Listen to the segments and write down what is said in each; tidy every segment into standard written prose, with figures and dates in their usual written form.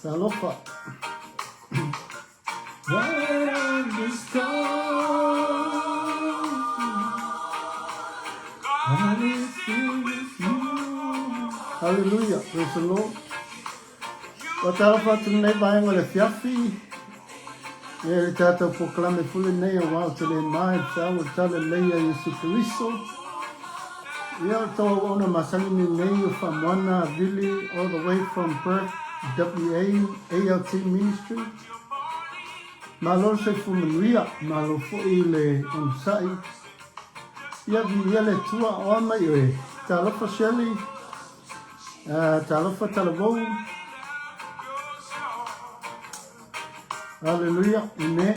Talofa. Where is Hallelujah, praise the Lord. Talofa tunai baeng ole fiafi. E tata proclame fule nei o wao te le mai tau tale leia Yesu Christo. Ia tau ona masani ni nei o Famoana Vili all the way from Perth, WA, ALT Ministry. Malo se fumanuia, malo fo i le onsai. Ia vi le tua o mai oe. Talofa Shelley, talofa talavou. Hallelujah, amen.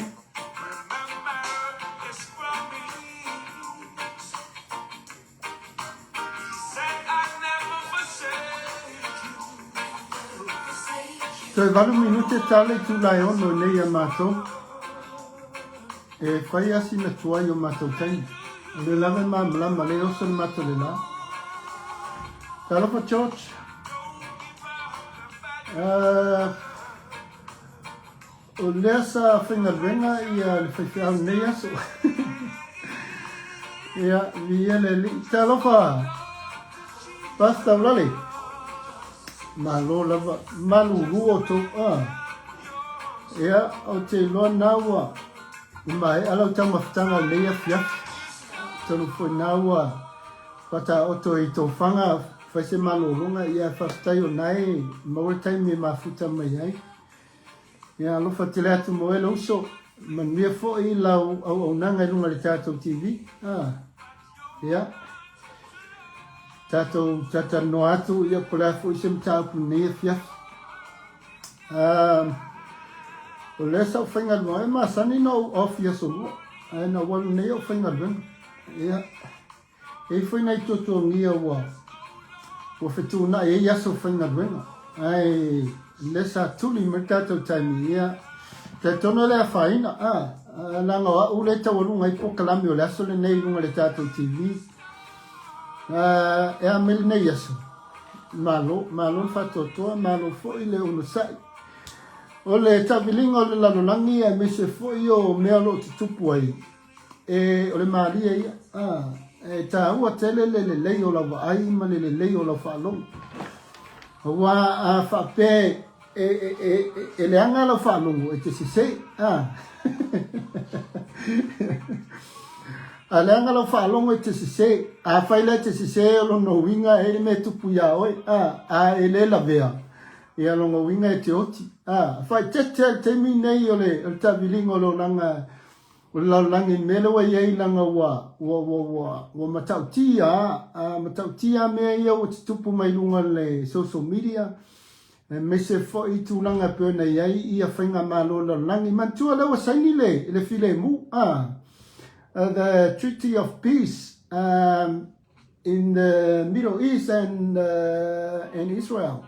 So e valu minute tale tu lai ono nei a mātou. E whai asi na tuai o mātou taini. Le lave māmala ma le osa mātou le la. Talofa church. O lea sa whingarenga i a le whaiwhiau nei aso. Ia, vi ele li. Talofa. Pasta ulale. Malo lava. Malu ruo to. Ia, o te loa naua. Mai alau tau mawhtanga lea fiaf. Tonu fwoi naua. Pata oto i tō whanga. Whaise malo runga ia whastai o nai. Mauretai me mafuta mai ai. Ia lofa te lea tu moela uso. Manuia fo i lau au nanga i runga le tātou TV. Ia. Tātou tata no atu ia polea fo i sem tāpu nea fiaf. O lea sau whainga noa e maasani no ofi aso lua. Ai na walu nea o whainga runga. Ia. E fwoi nei toto ngia ua. Ua whetu na e aso whainga runga. Ai. Lesa tuli merkato taimi ia. Te tono lea whaina. Langa wa ule tawarunga i pokalami o le aso le nei runga le tātou TV. E a mele nei aso. Malo whatotoa, malo fo i le unusai. O le tawilinga o le lalolangi e mese fo i o mea lo te tupu ai. E o le Maria ia. E ta ua tele le lei o la waai ma le lei o la whaalong. Wa a whape e le anga la whaalongo e te sisei. A le anga la whaalongo e te sisei. A whaile te sisei o lono winga e me tupu ia oi. A e le la vea. E a lono winga e te oti. Whai te mi nei o le tawilinga o lo langa. O le laulangi mele wa iei langa wa matautia. Matautia mea ia o te tupu mai lunga le social media. Me se fo i tūlanga pēna iei ia whainga mālo laulangi. Mantua lewa saini le file mu. The Treaty of Peace in the Middle East and Israel.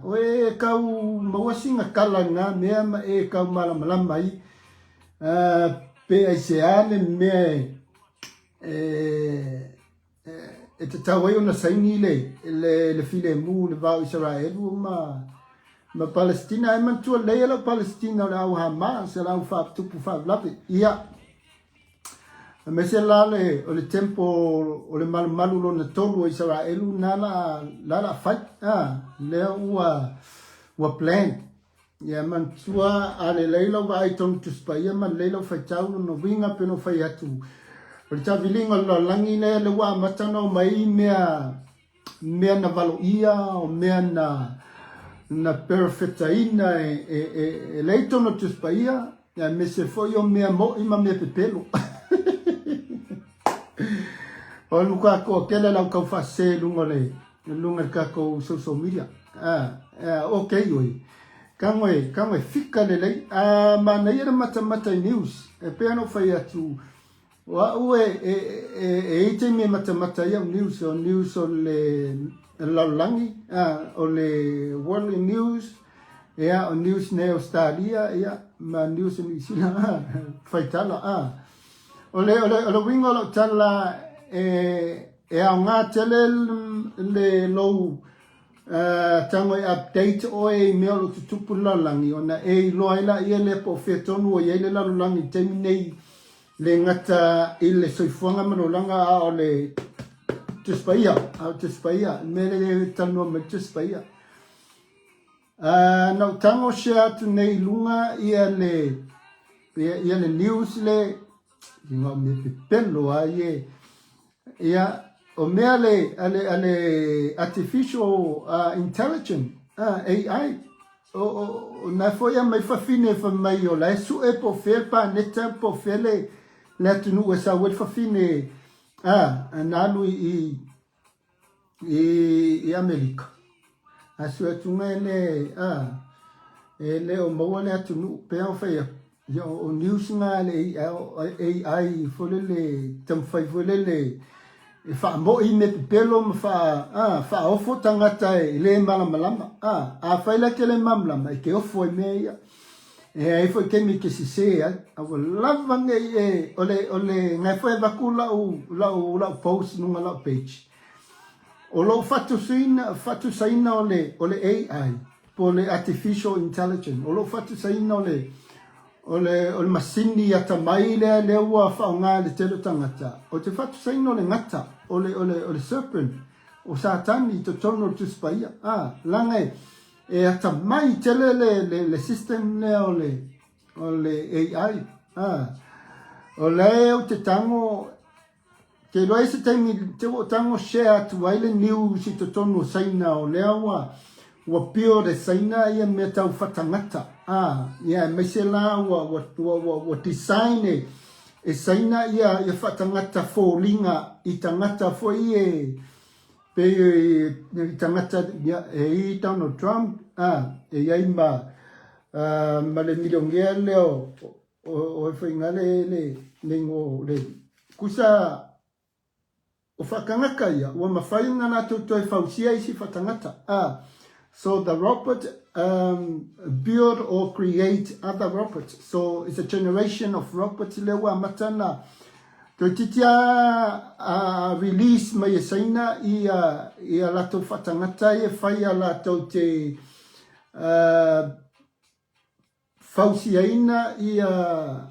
O e kau mawasinga kalanga mea ma e kau malamalama i. Pe ai se ale mea e te tawai ona saini le file mu le vau Israelu ma Palestina e mantua leia la Palestina o le au Hamas e la au whaaptupu whaapelape. Ia. Me se lale o le tempo o le malu lo na tolu o Israelu la fight. Lea ua plan. Ia mantua a le leila wa ai tonu tuspaia ma leila whai tau no winga peno whai atu. O le tawilinga lo langi le wa matana o mai mea na valo ia o mea na perfectaina e leito no tuspaia. Ia me se foi o mea mo ima mea pepelo. O luka ko kele lau kau whase lunga kako social media. Okay oi. Kangoe fika lelei. Ma na ira mata news. E pēno whai atu. Wa ue ite me mata ia news o le laulangi. O le world news. Ea o news ne Australia. Ea ma news in Isila. Whai tala. O le wingo lo tala e au ngā tele le lou tango update o e mea lo tutupu lalangi ona e loa ila ia le po whetonu o ia le lalangi teimi nei le ngata i le soifuanga manolanga a o le tuspaia mele le tanua me tuspaia na utango share atu nei lunga ia le news le inga me pepelo a ia o mea ale artificial intelligence AI o na foi mai fafine fa mai o la su e po fel pa neta po fele le tunu e sa wel fafine nalu i America asu tunga ele o mo le tunu pe o fa o news nga le AI fo le tam fai fo le fa mo I me pelo fa ofo tangata le malama fa ila ke le mamlama ke ofo me e foi ke mi ke se a lava nge ole ngai foi va kula la post no la page o lo fatu saina ole AI po le artificial intelligence o lo fatu saina ole masini ata mai le ua whaunga le telo tangata. O te whatu saino le ngata, ole serpent, o satani to tono tu spaia. Langai, e ata mai tele le system le ole AI. O leo te tango, te loe se taimi, te o tango share tu waile news I to tono saina o leo wa pio de saina ia me tau whatangata. Ia me se la wa design e saina ia whatangata fōlinga I tangata fo I tangata I Donald Trump e iai ma le miliongia leo o whainga le ngo le kusa o whakangaka ia ua mawhainga na toi whausia isi whatangata So the robot build or create other robots. So it's a generation of robots lewa matana. To titia release mai saina ia lato fatangata e fai lato te fausiaina ia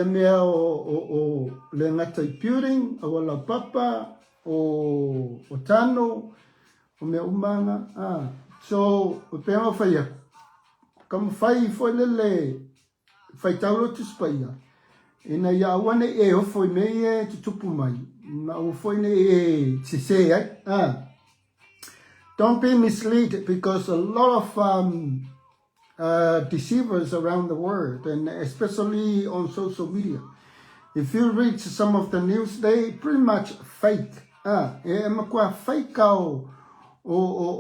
mea o le ngata I puring, o la papa, o tano, o mea umanga, so o pēma whaia, kam whai foi lele, whai tauro tu spaia, e na ia awane e o foi mei e tu tupu mai, na o foi ne e te se ai, Don't be misled because a lot of deceivers around the world, and especially on social media. If you read some of the news, they pretty much fake. E makua fake o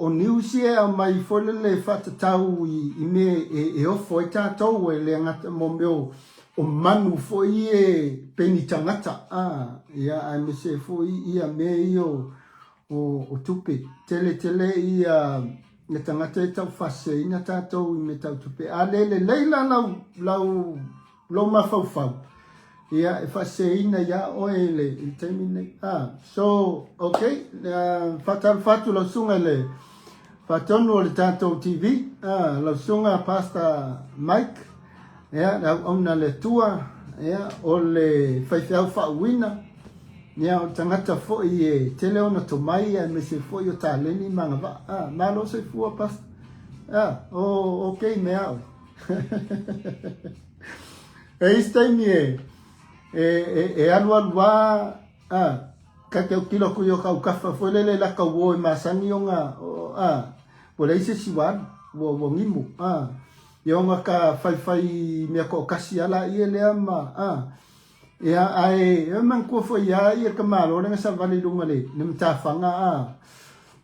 news ia mai fole le whatatau I me e ofo I tātou e le ngata mo meo o manu fo I e peni tangata. Ia ai me se fo ia me I o tupe. Tele ia ne tangata e tau whase ina tātou I me tau tupe. A lele leila lau mawhauwhau. Ia e whase ina ia oe le I teimi nei. So, okay, whatu lau sunga le whatonu o le tātou TV, lau sunga Pastor Mike, ia, lau auna le tua, ia, o le whaiwhau whauina, ia, o tangata fo I e tele ona tomai, ia, me se fo I o tāleni manga wa, malo se fua Pastor, okay, mea au. E istaimi e alua ka ke kilo ku yo ka ukafa foi le la ka wo masangi onga po le se siwan wo ngimu yo nga ka fai me ko kasi ala I le ama ia ai man ko foi ia I ka malo nga sa vali lunga le nem ta fanga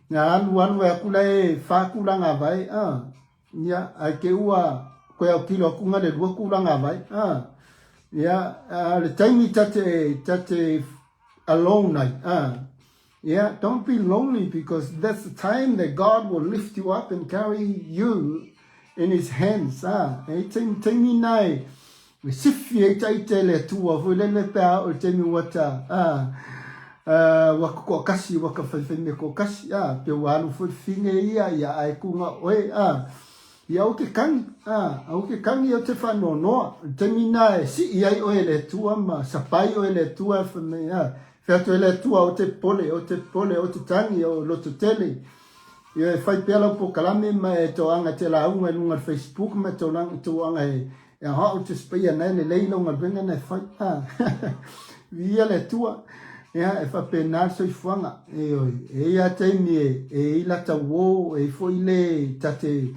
na aluan wa kula e fa kula nga vai ia ai ke ua ko ya kilo ku nga le wo kula nga vai the time tate alone yeah, don't be lonely because that's the time that God will lift you up and carry you in His hands. E taimi nai, sifi e taitele tua, fulele pea o temi wata. waka ko kasi waka whaiwhine ko kasi pe wanu whinge ia ai kunga oe ia o ke kangi au ke kangi o te whanonoa te mina e si iai oe le tua ma sapai oe le tua whatu e le tua o te pole o te tangi o loto tele ia e whai pela po kalame ma e to anga te launga e lunga Facebook ma to anga e hao te spia nei le leilo ngal venga nei whai via le tua ia e whapena so i whanga e ia teimi e ila ta wo e foi le tate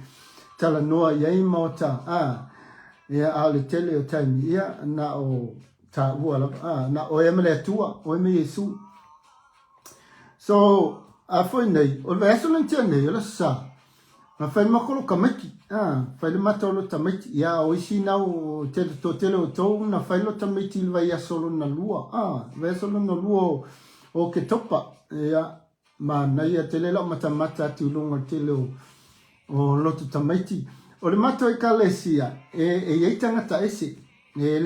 tala noa iei mota ia a le tele o taimi ia na o ta ua na o eme le tua o eme Yesu so a foi nei o le aso lang tia nei o la sa ma fai makolo kamaki fai le mata o lo tamiti ia o isi nau te to tele o tou na fai lo tamiti il vai asolo na lua vai asolo na lua o ke topa ia ma na ia tele la mata atu longa tele o loto tamiti o le mata i kalesia e iei tangata ese e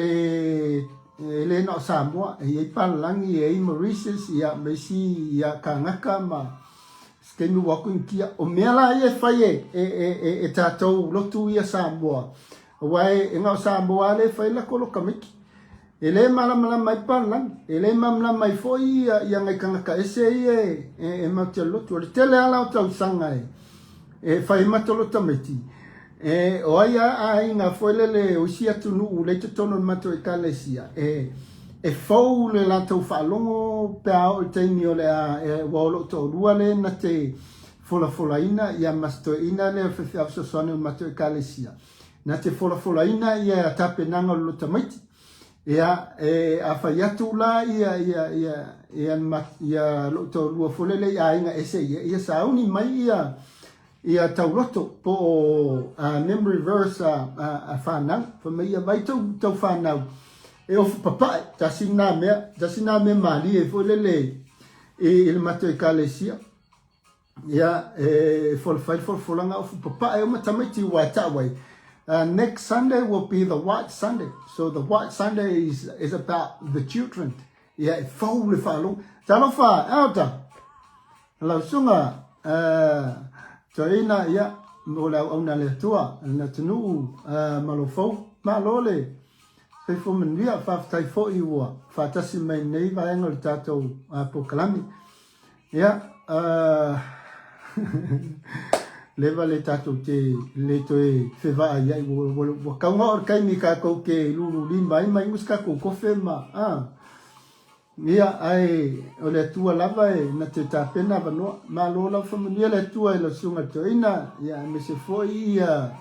le no Samoa e iei palangi e Mauritius ia mesi ia kangaka ma skemi waku kia o mea la ia whai e tātou lotu ia Samoa o wai e ngau Samoa le whai la kolo kamiki e le malamala mai palangi e le mamala mai foi ia ngai kangaka ese e mautia lotu o le tele ala o tau sanga e whai matolo tamiti o ai ngā whaelele o isi atu nuu le te tono mato e kalesia e fau le lātou whaalongo pēa o teimi o le a waulo tō rua le na te fola ina ia masto ina le whiwhi afsosone o mato e kalesia na te fola ina ia tape nanga lo tamaiti ia a whai atu la ia lo tō rua folele ia inga ese ia sauni mai ia tauroto po memory verse a whanau pa mai vai tau whanau e ofu papai tasina me mali e folele e le mato e kalesia ia folanga ofu papai o matamiti wa tawai next Sunday will be the White Sunday so the White Sunday is about the children ia e fau le whalong talo wha auta lau sunga so ina ia o la ona le tua na tunu malofo malole fe fo menvia fa tai fo i wa fa tasi mai nei va ngol tato po kalami ia leva le tato te le toe fe va ia wo ka ngor kai mi ka ko ke lulu lim mai muska ko fe ma ia ai o le tua lava na te tapena vano ma lo la familia le tua e la sunga toina ia me se foi ia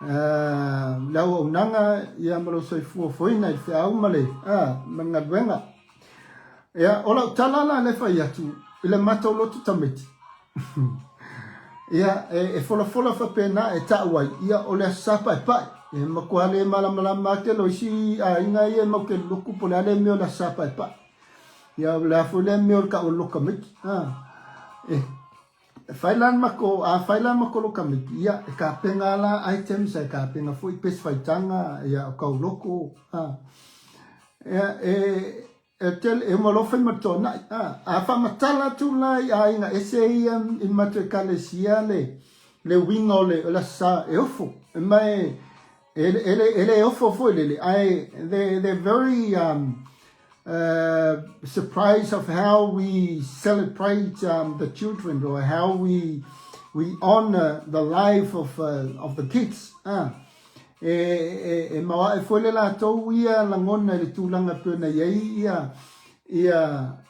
la o nanga ia mo so foi na fe au male manga venga ia o la talala le fa ia tu ile mato lo tu tameti ia e fola fa pena e tawai ia o le sapa pa e makwale mala ma ke lo si a inga ia mo ke luku polale me o la sapa pa ia la fule me o ka o loka miki failan mako loka miki ia ka penga la items ka penga foi pes faitanga ia ka o loko ia tel e mo lo fai matona fa matala tu lai inga ese ia in mate kalesia le wingo le la sa e ofo mai ele ofo foi le they very surprise of how we celebrate the children or how we honor the life of the kids. Ma foi la to ia langona le tulanga pena ia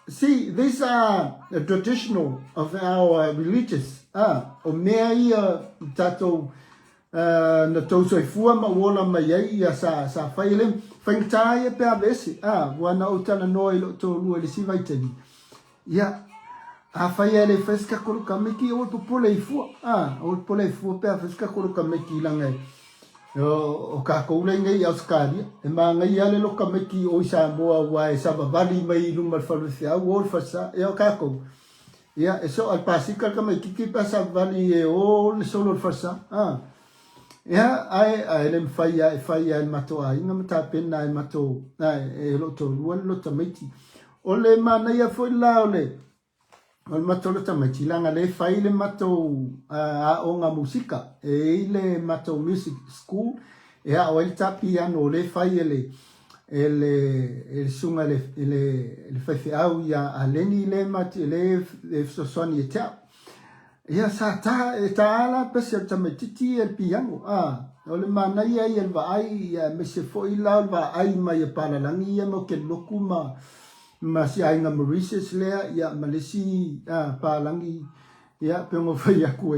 see these are traditional of our religious o mea ia tato na tau soi fua ma wola ma ia sa faile fengtai pe avesi wana utana noi lo to lu le si vai teni ia a faile fesca kolu kamiki o popole fua o popole fua pe fesca kolu kamiki langai o ka ko le ngai auskaria e ma ngai ale lo kamiki o sa boa wa e sa bali mai lu mal falu sia o fasa e o ka ko ia eso al pasika kamiki ki pasa bali e o le solo fasa ia ai le fai ai mato ai nga mata pena ai mato ai e lo to lo tamiti o le mana ia foi la o le matolo tamaitilanga le fai le matou a o ngā musika e le matou music school e a o el tapiano le fai ele sunga ele fai au ia a leni le mati le sosoni e tea ia sa ta e ta ala pese tamaititi el piano o le mana ia el vai ia me se foi la va ai mai e palalangi ia mo ke loku ma si ainga Mauritius lea ia malesi palangi ia pe mo fai aku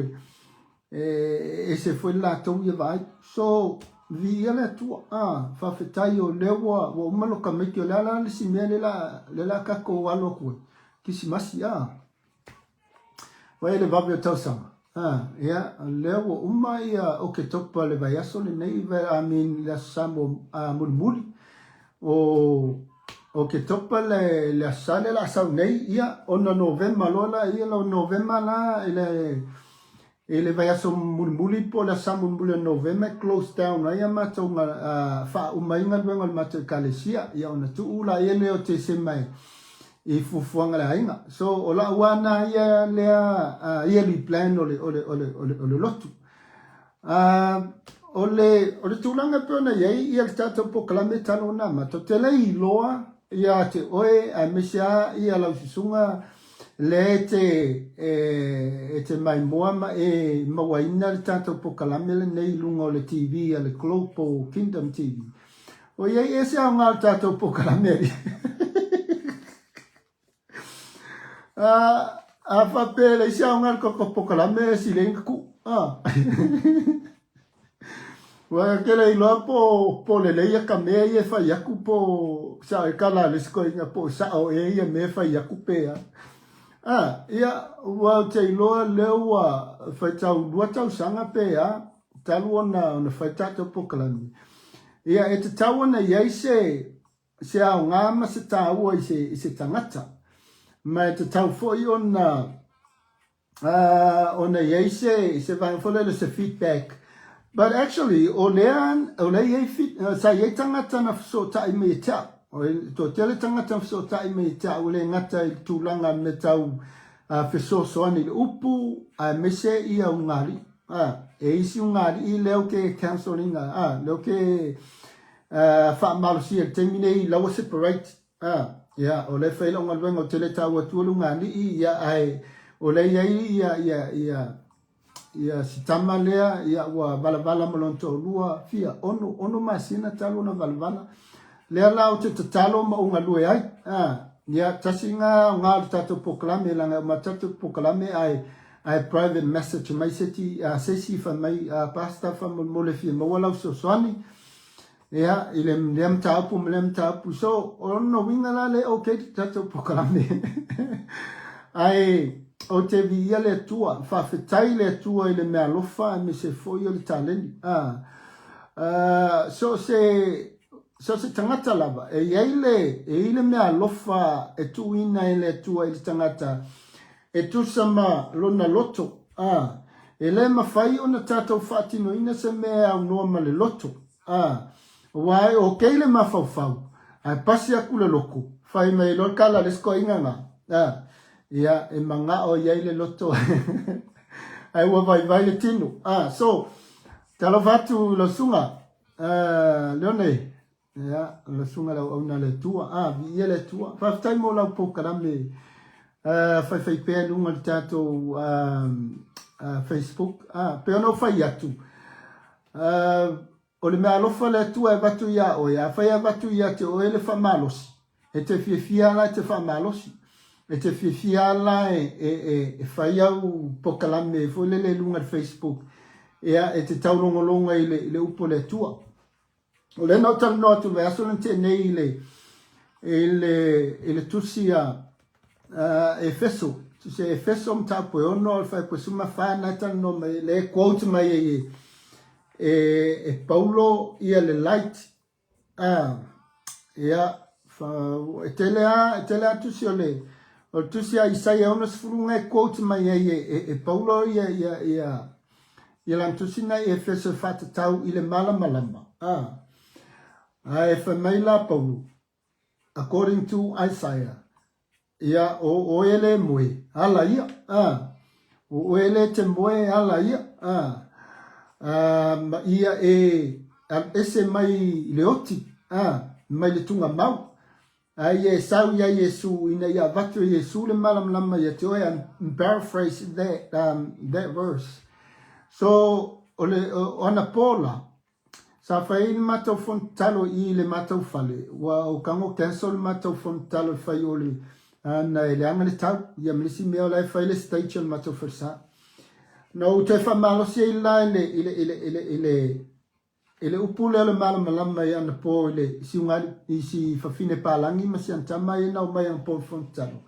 e se foi la tau ia vai so vi ele tu fa fetai o lewa o malo kameki o la le si me le la ka ko walo ku ki si masi wa ele va be tau sama ia lewa ia o ke topa le vai aso le nei va amin la samo mulmuli o ke topa le asale la sau nei ia ona november lola ia lo november la ele vai aso mulmuli po la sau mulmuli november close down ia matou fa umainga luenga matou kalesia ia ona tuula ele o te semai i fufuanga la inga so o la wana ia lea ia li plan ole lotu ole tulanga pona ia tato po klame tano na mato tele i loa ia te oe a mesia ia lau sisunga le te mai moama e mawaina le tato po kalame le nei lunga o le TV a le Global Kingdom TV o ia e se au ngā tato po kalame a whapele se au ngā koko po kalame si lenga ku wa kele i loa po le leia ka mea i e whai aku po sa e kala le sko inga po sa o e ia me whai aku pea. Ia wa te i loa leo wa whai tau lua tau sanga pea talu ona whai tato po kalami. Ia e te tau ona iei se au ngama se tau i se tangata. Ma e te tau foi ona iei se whai se feedback. But actually, o lea fit sa ye tangata na so tai me ta. O to tele tangata so tai me ta o le ngata I tulanga me tau feso so ani upu a mese ia ungari. E isi ungari I leo ke counseling leo ke fa malusi e termine I lawa separate. Ya o le faila unga luenga o tele tau atu ngani ia ai o le ia si tama lea ia ua valavala malonto lua fia ono masina talo na valavala lea lao te tatalo ma unga lue ai ia tasinga ngā tato poklame langa ma tato poklame ai private message mai seti sesi fa mai pasta fa mole fia ma wala so swani ia ilem tapu so ono winga la le okay tato poklame ai o te via le tua, whawhetai le tua I le mea lofa me se foi o le taleni. So se tangata lava, e le mea lofa e tu ina e le tua I le tangata, e tu sama lona loto. E le mawhai o na tātou whaatino ina se mea au noa ma le loto. Wai o kei le mawhauwhau, ai pasi aku le loko, whai mai lor kala le sko inganga. Ia e manga o iai le loto ai ua vai le tino so talo vatu lo sunga leone ia lo sunga lau auna le tua vi ia le tua whaftai mo lau pokarame fai pēr lunga le tātou Facebook pe ono fai atu o le mea alofa le tua e vatu ia o ia fai a vatu ia te o ele whamalosi e te fia la te whamalosi e te fia la e fai au pokalame e foi le lunga de Facebook e te taulongolonga I le upo le tua o le no tal no tu verso non te nei le tusia Efeso tu se Efeso mta po ono fai po suma fa na tal no le quote mai e Paulo ia le light ia fa tele tu si ole o tusia Isaia ona sfurunga e quote mai e Paulo ia lan tusina e Efeso fata tau I le malama e fa mai la Paulo according to Isaiah ia o ele moe ala ia o ele te moe ala ia ma ia ese mai leoti mai le tunga mau ai e sau ia Yesu ina ia vatu Yesu le malam lama ia te oe I'm paraphrasing that verse so ona pola sa fai matau fontalo I le matau fale wa o kango cancel matau fontalo fai ole na ele anga le tau ia mlisi meo lai fai le stage le matau fersa no te fa malo si la ele upule le malam lama ia na po ile si ungali isi fa fine palangi ma si antama ia na o mai ang po fontalo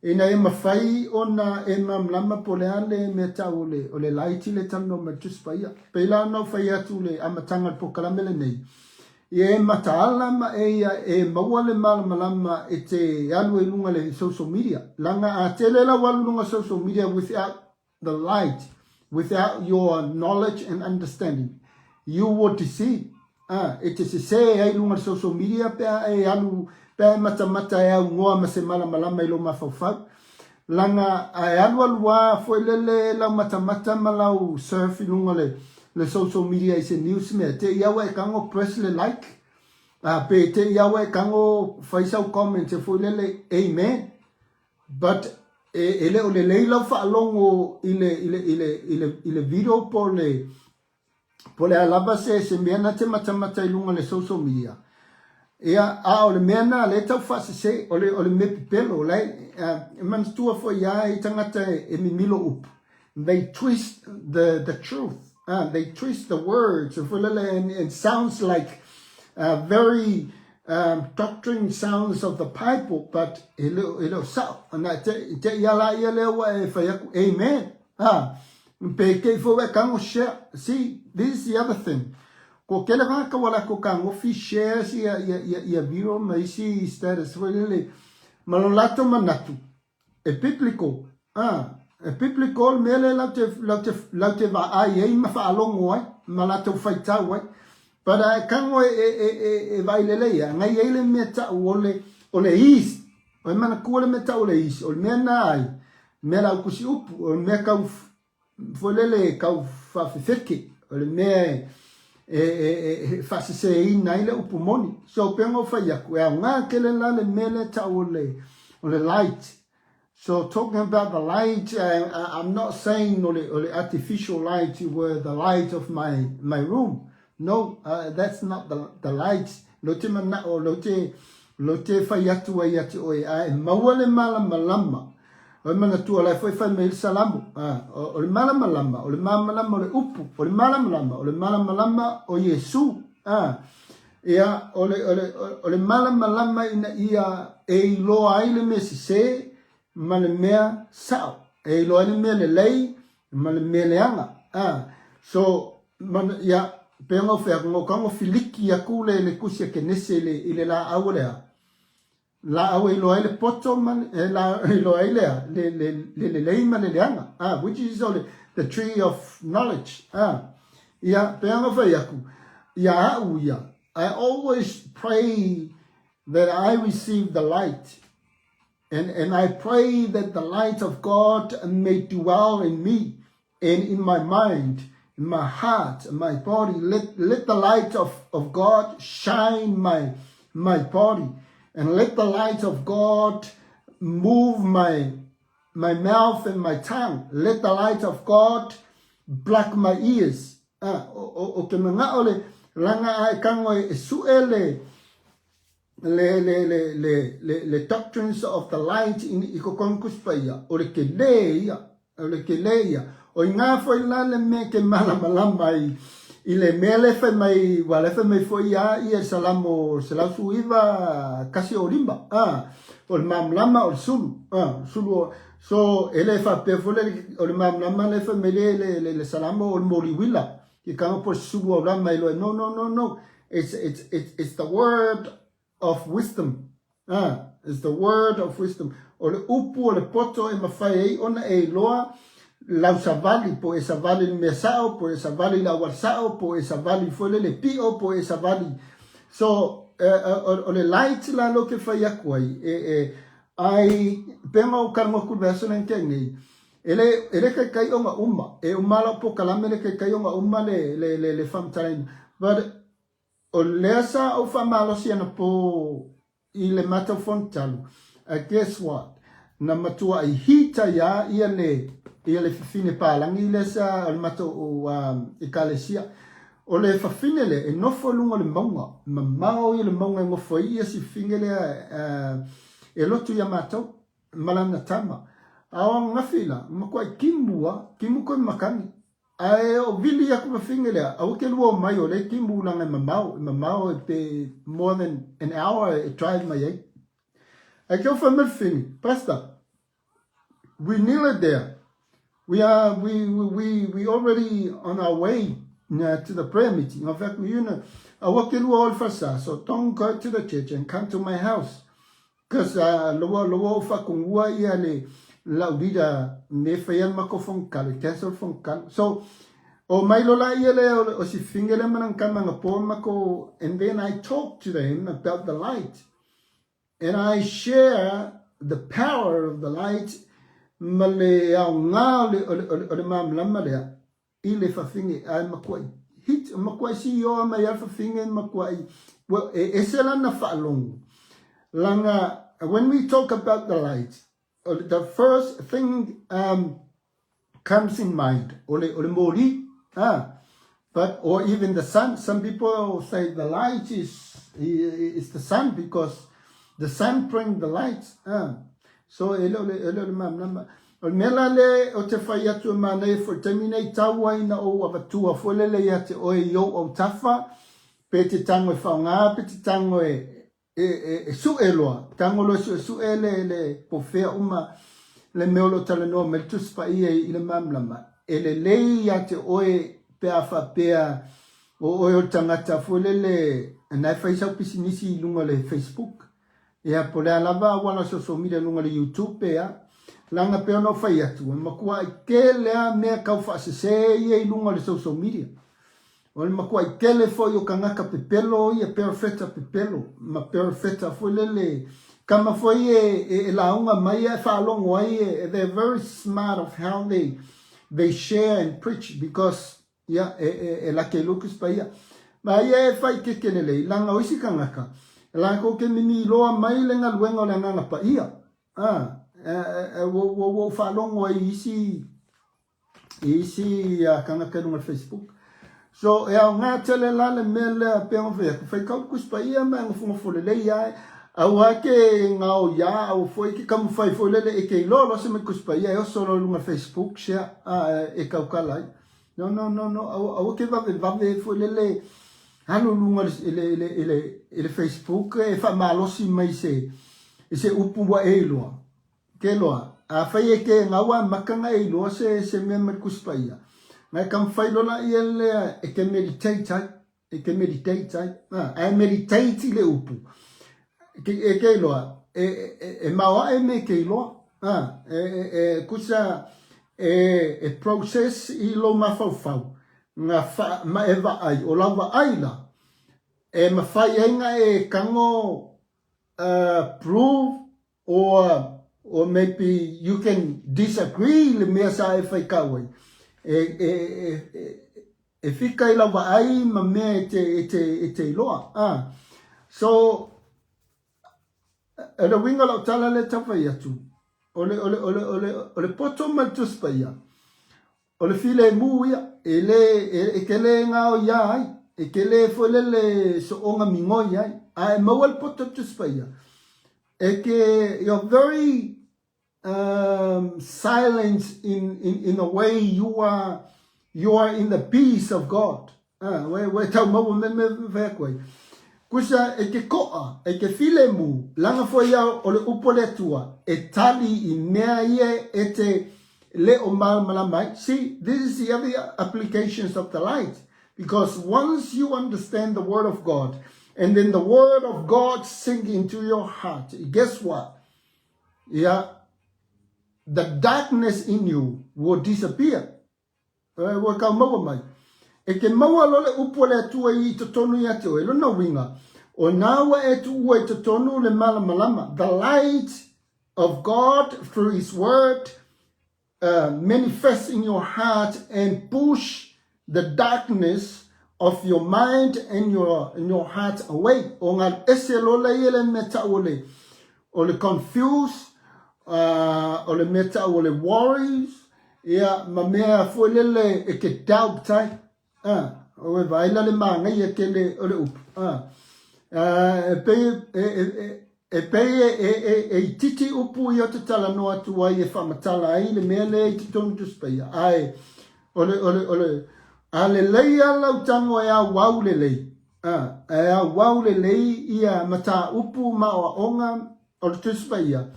ina e mawhai ona e mamlama po le ale me tau o le laiti le tano ma tuspa ia. Peila no whai atu le amatanga po kalamele nei. I e mataala ma e ia e maua le malama e te alu e lunga le social media. Langa a te lela walu lunga social media without the light, without your knowledge and understanding. You would deceive. E te se e lunga social media pe e alu pe mata e au ngoa ma se malama ilo mafawfau. Langa e alua foi lele lau mata ma lau surf lunga le social media is a news me. Te iawa e kango press le like. Pe te iawa e kango faisau comment e foi lele amen. But ele o le lau fa alongo ile video po le alaba se meana te mata ilunga le social media. Ia o le mena le tau fasese o le me pipelo lai man tua fo ia I tangata e mimilo up. They twist the truth. They twist the words and it sounds like very doctrine sounds of the Bible, but ilo sa na te yala yele wa e fa amen. Pe ke fo e kango share. See, this is the other thing. Ko kele vaka wala ko kango fi shares ia biro ma isi status wele malolato manatu e biblical e biblical mele laute va ai ma fa longo ai malato faita wai para kango e vai lele ia ngai ele meta ole is o mana ko le meta ole is o mena ai mela kusi up o me ka folele ka fa feke ole me fasi se ina ile upumoni so pengo fa ya kwa nga kele la le mele ta ole light. So talking about the light, I'm not saying ole artificial light were the light of my room. No, that's not the light. Lote mana o lote fa ya tu ya tu ai mawale malama o mana tu ala foi fa me salamu o le malama o le upu o le malama o Yesu ia o le malama ina ia e lo ai le mese male mea sao e lo ai me le lei male me le anga so man ia pengo fe ngo kango filiki ya kule le kusia kenese ile la awolea la awe lo ele poto man la lo ele le man le anga which is only the tree of knowledge ya peanga fa yaku ya uya I always pray that I receive the light and I pray that the light of God may dwell in me and in my mind, in my heart, in my body. Let the light of God shine my body. And let the light of God move my mouth and my tongue. Let the light of God block my ears. O ke mga ole langa ai kango e suele le doctrines of the light in ikokonkus paia. O le ke leia. O nga foi la le me ke malama ile mele fe mai wale fe mai foi ia salamo selasu iva kasi olimba o mamlama o sulu so ele fa pe fole o mamlama le fe mele le salamo o moriwila ki kanga por sulu o lama ilo no it's the word of wisdom it's the word of wisdom o le upu o le poto e mafai ona e loa lau savali po e savali me sao po e savali la warsao po e savali fole le pio po e savali so o le light la lo ke fa yakwai ai penga o kalmo ku beso nen kengi ele kai o uma e umala po kalame le kai o uma le fam time but o lesa o famalo siana po I le mata fontalu guess what na matua I hita ya ia le fine palangi le sa o mata o ikalesia o le fafine le e nofo lunga le maunga mamao I le maunga ngofo ia si fingele e lotu ya matau malana tama awa ngafila makwa kimu ko makani ai o vili ya ku fingele au ke luo mai o le kimu langa mamao pe more than an hour it drive my I go from the thing pastor we nearly there we already on our way to the prayer meeting. In fact, I walk in all first, so don't go to the church and come to my house. Because lowo fa kungwa ia le laudida ne fayan mako fonkal, cancel fonkal. So o mai lola ia le o si fingele manang kamanga po mako, and then I talk to them about the light. And I share the power of the light. Male au ngā le mamlama lea I le whawhinge ai makuai hit makuai si o mai a whawhinge makuai well e se lana whaalongu langa when we talk about the light the first thing comes in mind ole mori but or even the sun some people say the light is the sun because the sun brings the light so elo mamna o mela le o te fai atu manei for terminate tawa ina o avatua folele ya te o yo o tafa pe te tango e whaunga pe te tango e su eloa tango lo su ele po fea uma le meolo tala no me tuspa I le mamlama ele lei ya te oe pe afa pea o tangata folele na fai sa pisinisi lunga le Facebook ia po le alava wala social media lunga le YouTube pea langa pea no fai atu makua ke lea mea kau whaasese I lunga le social media o le makua ke le foi o kangaka pepelo ia perfecta pepelo ma perfecta foi lele kama foi e launga mai e whaalongo ai they're very smart of how they share and preach because e la ke lukus pa ia ma ia e fai ke kelele langa oisi kangaka la ko ke mini loa mai le nga luenga le nga pa ia wo fa longo isi kanga ke no Facebook so e nga tele la le mele pe on ve fa ka ku spa ia ma ngo fo le ia awa ke nga o ya o foi ke kam fai fo le e ke lo se me ku spa ia o solo no Facebook sia e ka kala no awa ke va fo le halo lunga ele Facebook e fa malosi mai se upu wa eloa ke loa a fai e ke ngawa makanga eloa se me merkuspaia ngai kam fai lola ele e ke meditate I meditate le upu ke loa e mawa e me ke loa kusa e process I lo mafau nga fa ma eva ai o lava aila e ma fai enga e kango prove or maybe you can disagree le mea sa e fai kawai e fika I lava ai ma mea e te iloa so e la winga lau tala le tawai atu ole poto maltuspa ia ole file mu ia e kele nga o ya ai e kele folele so onga mingo ia ai mawal poto tuspaia e ke you're very silent in a way you are in the peace of God we tau mau me ve koi kusa e ke koa e ke file mu langa fo ia ole upole tua e tali I mea ia e te le o malamai. See, this is the other applications of the light. Because once you understand the word of God, and then the word of God sink into your heart, guess what? The darkness in you will disappear. Waka maua mai. E ke maua lole upo le atua I totonu ia te oe, lona winga. O nawa e tu ua I totonu le malamalama. The light of God through His Word manifest in your heart and push the darkness of your mind and your heart away. O ngā ese lola ele meta ole confuse, ole meta ole worries, ia mamea fuelele e ke doubt tai. O vaila le manga ia ke le ole up. E titi upu i o te tala no atu ai e whamatala ai le mea le i te tonu tu speia. Ai, ole, a le leia lau tango e a wau le lei. E a wau le lei ia mata upu ma o onga o le tu speia.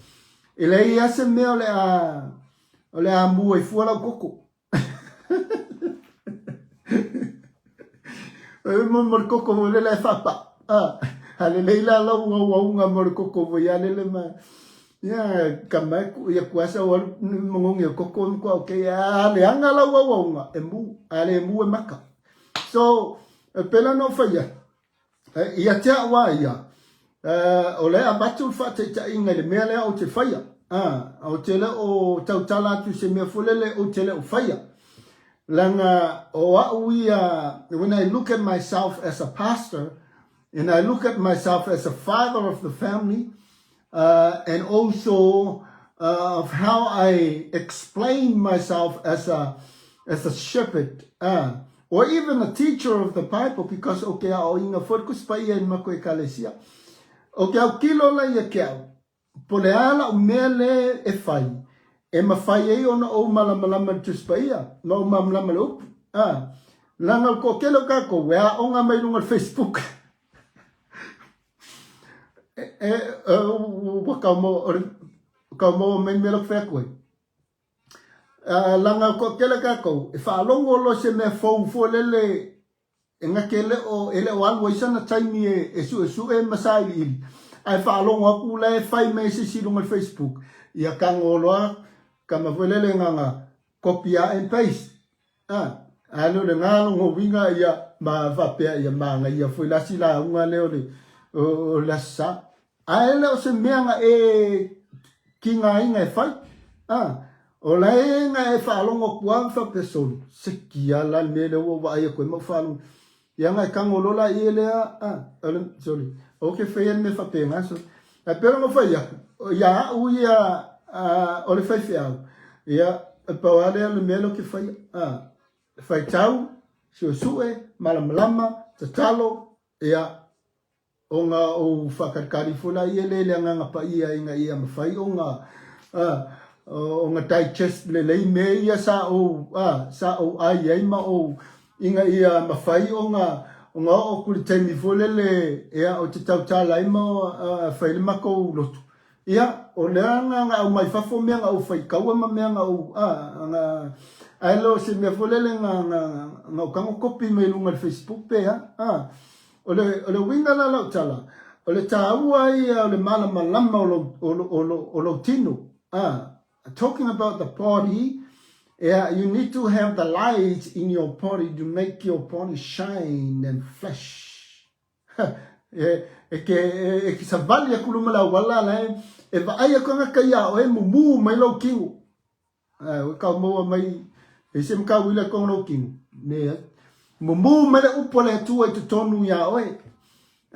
E lei ase mea ole a mua i fuala koko. E mo koko mo le le whapa. Ale leila lau waunga mo koko vo ya le ma ya kamaku ya kuasa wal mongongi koko ko okay ale anga lau waunga emu ale emu maka so pela no faya ya tia wa ya ole abatu fate ta inga le mele o te faya o te le o tautala tu se me fulele o te le o faya langa o wa when I look at myself as a pastor. And I look at myself as a father of the family, and also of how I explain myself as a shepherd, or even a teacher of the Bible, because okay, o inga focus pa ia ma ko ekalesia. Okay, au kilo la ia kia. Pole ala o mele e fai. E ma fai e ona o malamalama tus pa ia, ma o malamalama up. Langa ko kelo kako, wea onga mai lunga Facebook. Kamo men melo fekwe langa ko kele kako e fa longo lo se me fo lele nga kele o ele wan wo sana taimi e su e masai il ai fa longo ku le fai me se si lunga Facebook ia kango lo kama lele nga copia and paste alo le ngalo ngo winga ia ma va pe ia manga ia foi la sila unga leo o la sa ai le se meanga e kinga inga e fai o la nga e fa longo kuang fa person se kia la mele o wa ia ko mo fa long ia nga kango lola ile sorry okay fe me fa pe nga so pero mo fa ia u ia o le fa ia ia pa wale le melo ki fa fai tau sue malamalama tatalo ia onga o whakakari fula ia le anga pa ia inga ia mawhai onga digest le lei me ia sa o ai ma o inga ia mawhai onga o kuri taimi fule le ia o te tautala ima whai le mako lotu ia o le anga au mai fafo meanga o whai kaua ma meanga o ai lo se me fule le nga kango kopi me lunga Facebook pe ole winga la tala ole taua ia ole malamalama o lo tino talking about the body you need to have the light in your body to make your body shine and flash e ki savali kuluma la wala la e va ai ko nga kaya o e mu mai lo kingu ka mo mai e sem ka wila ko no kingu ne Mumu mele upole tu e tu tonu ya oe.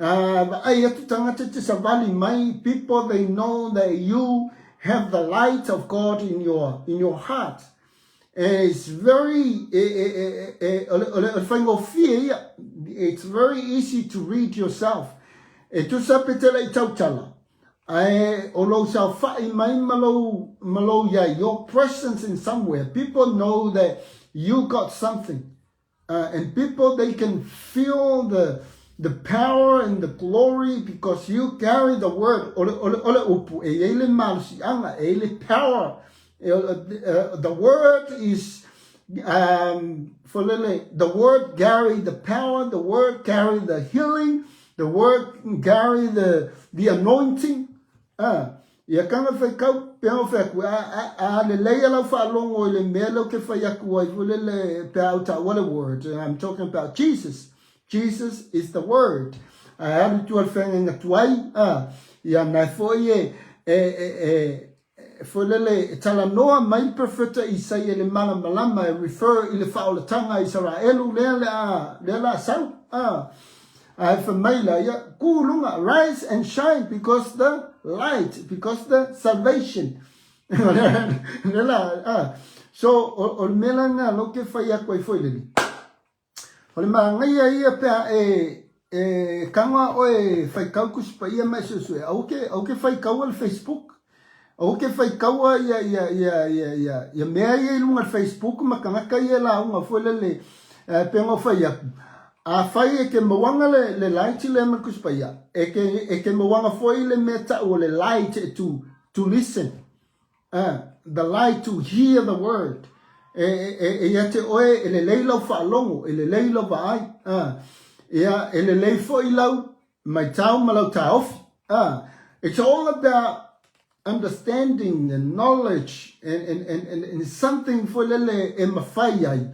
Ai atu tangata te savali mai. People, they know that you have the light of God in your heart. It's very it's very easy to read yourself. E tu sapetela I tautala. Ai olo sa fai mai malo ya your presence in somewhere. People know that you got something. And people, they can feel the power and the glory because you carry the word. Power. The word is the word carry the power. The word carry the healing. The word carry the anointing. Ia kanga fai kau peo fai aku le leia lau wha longo le melo ke fai aku ai vule le peo ta what a word. I'm talking about Jesus. Jesus is the word. Alu tu al whenga ngā tuai ia nai foi foi le tala noa mai profeta Isaia le malama refer i le whaolatanga Israelu le la sau. For maila ya kulunga rise and shine because the light, because the salvation. So o melanga lo ke fai a koe foi le. O le mangai ia pe kanga o fai kau kus pa ia mai so au ke fai kau al Facebook. Au ke fai kau ya mea ia lunga Facebook ma kanga ia la unga foi le pe ngo fai aku. A fai ke mawanga le light le markus pa ia. Ke mawanga foi le meta o le light to listen. The light to hear the word. Ia te oe ele leilo whaalongo, ele leilo vaai. Ia ele lei fo i lau, mai tau malau taofi. It's all about understanding and knowledge and something for lele e mawhai ai.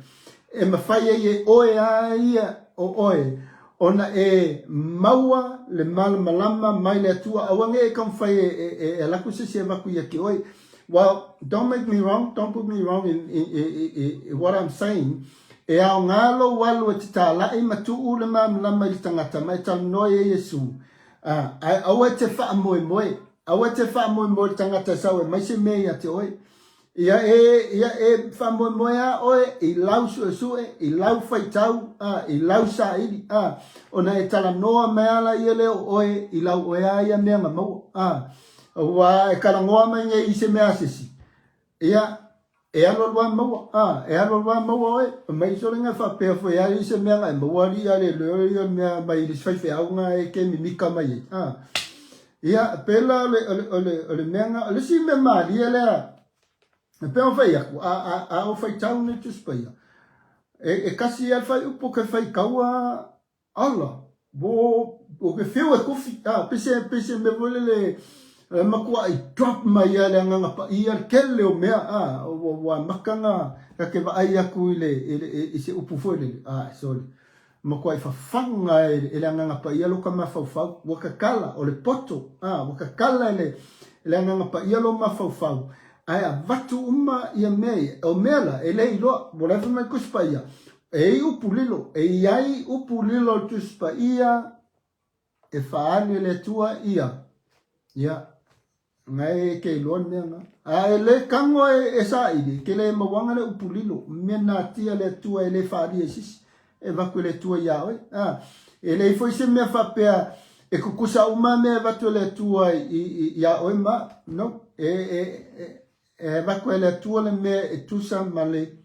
E mawhai ai e oe ai o oe. Ona e maua le malama mai le atua awange e kamwhai e laku se vaku ia ki oe. Well, don't make me wrong. Don't put me wrong in what I'm saying. E ao ngalo walu e te tālai matu ule lama i tangata mai tal noi e Yesu. Awa te wha moe. Awa te wha moe tangata sau e mai se mea te oe. Ia e wha moe a oe i lau sue, i lau whaitau, i lau sa iri. Ona e tala noa meala i leo oe, i lau oe a ia mea maua. Wa e karangoa mai nge i se mea sisi. Ia, e alolwa maua. E alolwa maua e. Mai sorenga whapea fo ia i se mea ngai. Maua ri ale leo i mea mai i swaife aunga e ke mimika mai e. Ia, pela ole mea nga. Ole si me maari e lea. E pea o whai aku. A o whai tau ne tuspaia. E kasi al whai upo ke whai kaua ala. O ke whiu e kofi. Pese me vole le... makua I drop mai ale nganga pa ia kele o mea wa makanga ke va ai aku i se upu foi le sorry makua I fafanga ele nganga pa ia lo ka mafau wa kakala o le poto wa kakala ele nganga pa ia lo mafau ai vatu uma ia mea o mela ele ilo whatever mai kuspa ia e upu lilo e ai upu lilo tuspa ia e faani le tua ia ngai ke lon menga le kango e sa ide ke le mawanga le upulilo mena tia le tua le fari sis e va le tua ya ele foi se me fa pea e kukusa uma me va le tua ya o ma no va le tua le me e tusa male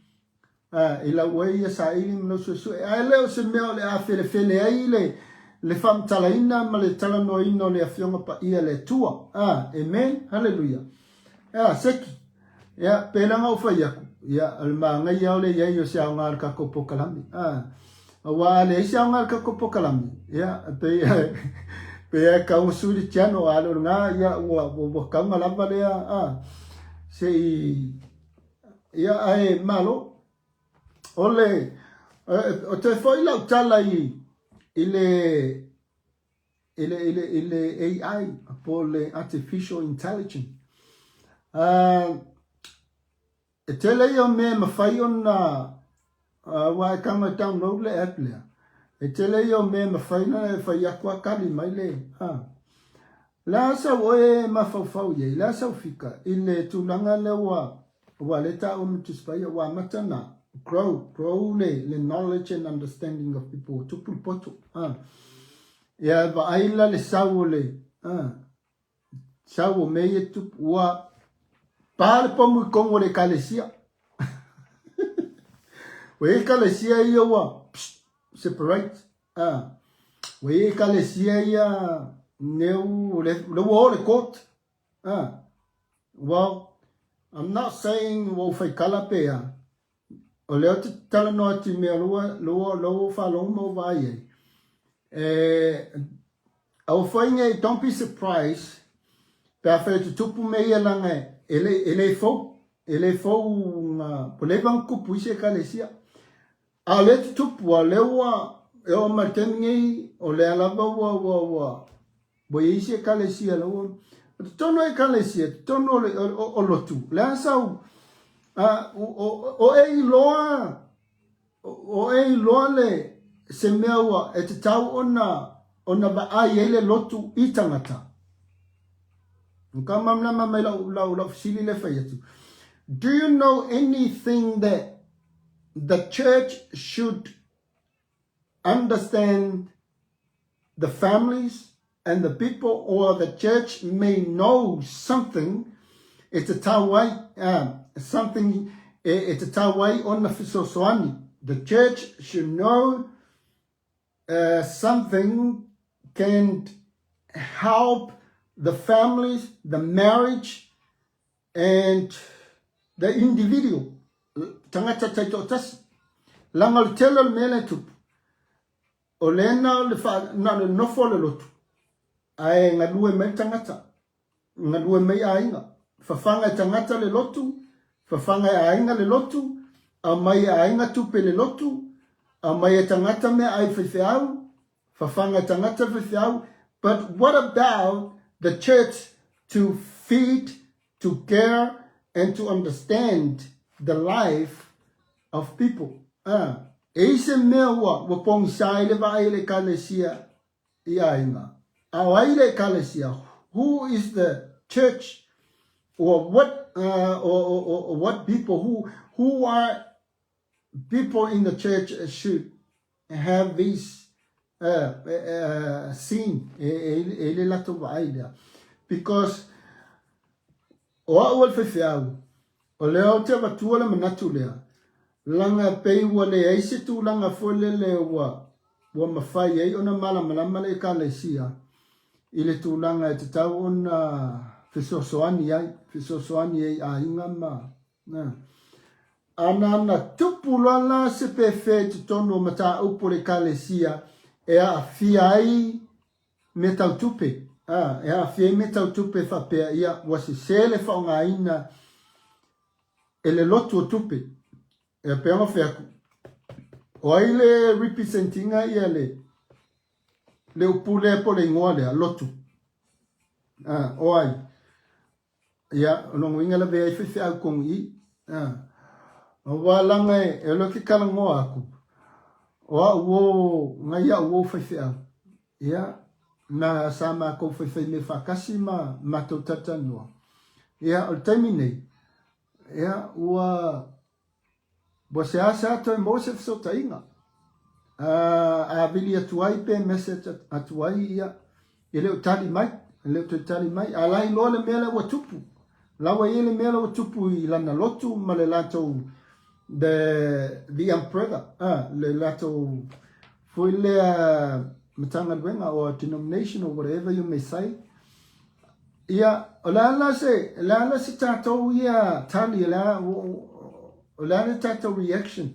e la we sa ili no so le se me le a fele ai le fam talaina ma le tala no ino le afionga pa ia le tua. Amen. Hallelujah. Seki. Pelanga o fai aku. Alma ngai au le ia se au ngar ka kopo kalami. Wa le se au ngar ka kopo kalami. Pe ka usuri chano alo nga wa ka ngala vale se ai malo. Ole o te foi la tala ile AI po le artificial intelligence tele yo me mafai ona wa kama download le app le tele yo me mafai na fai akwa kali mai le la sa oe mafau ye la sa fika ile tulanga le wa le ta tuspai wa matana grow le knowledge and understanding of people tupul poto ya va aila le saule sawo me tu wa par pomu como le kalesia we kalesia yo wa separate we kalesia ya neu le wo le court well I'm not saying wo fai kalapea o leo te tala no ati mea lua whalong mo vai au whainga don't be surprised pia whai te tupu mea langa ele fau po le bang kupu ise kalesia a le te tupu a lewa e o marteni o le alaba wa bo ise kalesia lewa tono e kalesia tono o lotu la sau o e loa le se meua e te tau ona ba ai ele lotu I tangata. Kamamna mamai lau sili le fayatu. Do you know anything that the church should understand the families and the people, or the church may know something? It's a tawai, something, it's a tawai on the fisosoani. The church should know something can help the families, the marriage, and the individual. Tangata taito tas. Langal telo mele tup. Olena le fa na le nofo le lotu. Ai ngalue me tangata. Ngalue me ainga. Fafanga tangata le lotu. Fafanga ainga le lotu. Amai ainga tupe le lotu. Amai tangata me ai fefeau. Fafanga tangata fefeau. But what about the church to feed, to care, and to understand the life of people? Eise mewa wapong sa ile ba ile kalesia iainga. Awaile kalesia. Who is the church, or what or what people who are people in the church should have this seen ele lato vaida, because o awal fefeau o leo te vatua le manatu lea langa pei wale aise tu langa fole le wa mafai ai ona mala le kalesia ile tu langa te tau ona fisosoani ai ainga ma na ana tupu lala se pefe te tono mata upo le kalesia e a fiai me tau tupe. E a fiai me tau tupe whapea ia wasi sele whaonga ina e le lotu o tupe. E a peanga whiaku. O ai le representinga ia le upule po le ingoa lea lotu. O ai. Ia, onongo inga la vea I whiwhi au kongi. O walanga e lo ki kalangoa aku. Wa wo ngai ya wo fefea ya na sama ko fefe me fakasi ma to tatano ya o termine ya wa bo se asa to mo se so tainga a vilia tuai pe message atuai ya ele o tali mai ala I lo le mele wa tupu lawa ele mele wa tupu I lana lotu male lato the umbrella le lato foi le matanga wenga or denomination or whatever you may say ia la se tato ia tali la le tato reaction